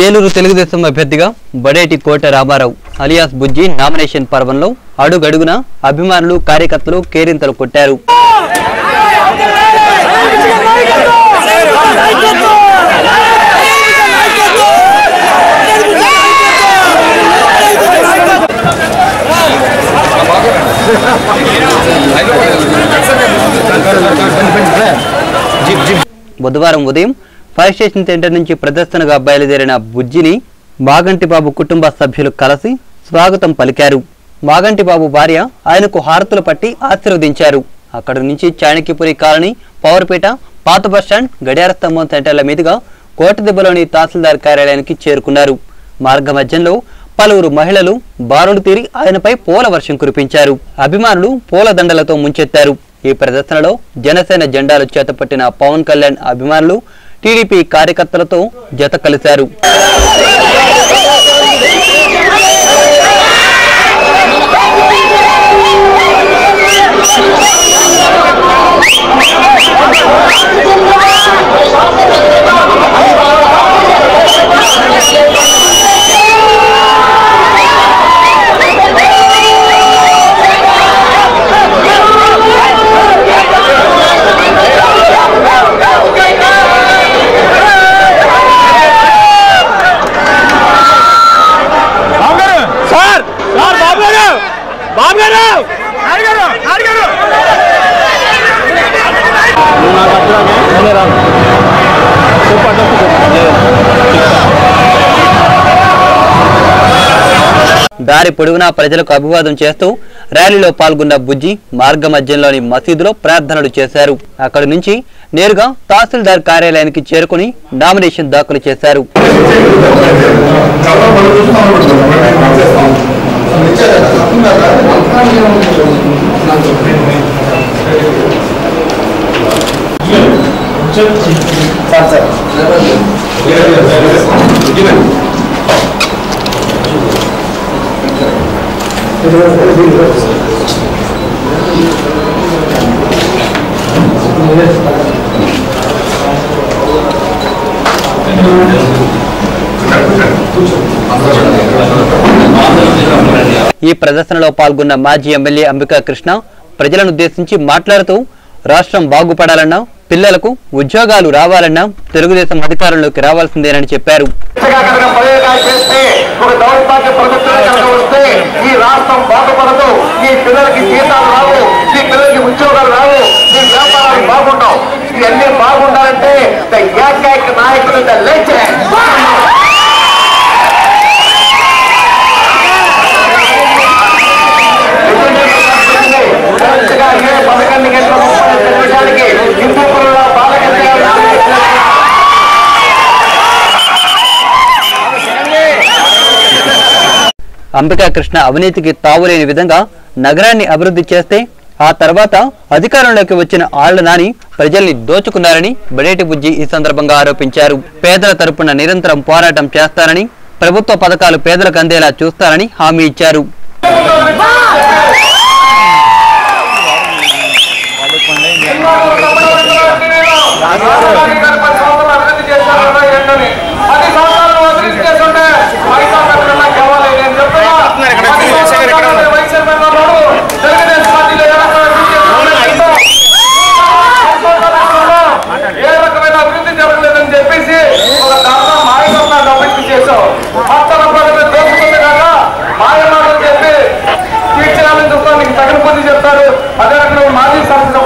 ఏలూరు తెలుగుదేశం అభ్యర్థిగా బడేటి కోట రామారావు అలియాస్ బుజ్జి నామినేషన్ పర్వంలో అడుగడుగున అభిమానులు కార్యకర్తలు కేరింతలు కొట్టారు. బుధవారం ఉదయం ఫైర్ స్టేషన్ సెంటర్ నుంచి ప్రదర్శనగా బయలుదేరిన బుజ్జిని మాగంటిబాబు కుటుంబ సభ్యులు కలిసి స్వాగతం పలికారు. మాగంటిబాబు భార్య ఆయనకు హారతులు పట్టి ఆశీర్వదించారు. అక్కడి నుంచి చాణక్యపురి కాలనీ, పవర్పేట, పాత బస్టాండ్, గడియార స్తంభం సెంటర్ల మీదుగా కోటదెబ్బలోని తహసీల్దార్ కార్యాలయానికి చేరుకున్నారు. మార్గ మధ్యంలో పలువురు మహిళలు బారులు తీరి ఆయనపై పూల వర్షం కురిపించారు. అభిమానులు పూల దండలతో ముంచెత్తారు. ఈ ప్రదర్శనలో జనసేన జెండాలు చేతపట్టిన పవన్ కళ్యాణ్ అభిమానులు టీడీపీ కార్యకర్తలతో జత కలిశారు. దారి పొడుగునా ప్రజలకు అభివాదం చేస్తూ ర్యాలీలో పాల్గొన్న బుజ్జి మార్గ మధ్యంలోని మసీదులో ప్రార్థనలు చేశారు. అక్కడి నుంచి నేరుగా తహసీల్దార్ కార్యాలయానికి చేరుకుని నామినేషన్ దాఖలు చేశారు. ఈ ప్రదర్శనలో పాల్గొన్న మాజీ ఎమ్మెల్యే అంబికా కృష్ణ ప్రజలను ఉద్దేశించి మాట్లాడుతూ రాష్ట్రం బాగుపడాలన్నా, పిల్లలకు ఉద్యోగాలు రావాలన్నా తెలుగుదేశం అధికారంలోకి రావాల్సిందేనని చెప్పారు. అంబికా కృష్ణ అవినీతికి తావులేని విధంగా నగరాన్ని అభివృద్ధి చేస్తే ఆ తర్వాత అధికారంలోకి వచ్చిన ఆళ్ల నాని ప్రజల్ని దోచుకున్నారని బడేటి బుజ్జి ఈ సందర్భంగా ఆరోపించారు. పేదల తరపున నిరంతరం పోరాటం చేస్తారని, ప్రభుత్వ పథకాలు పేదలకు అందేలా చూస్తారని హామీ ఇచ్చారు. చెప్తారు అదే రకంగా మాజీ సంస్థ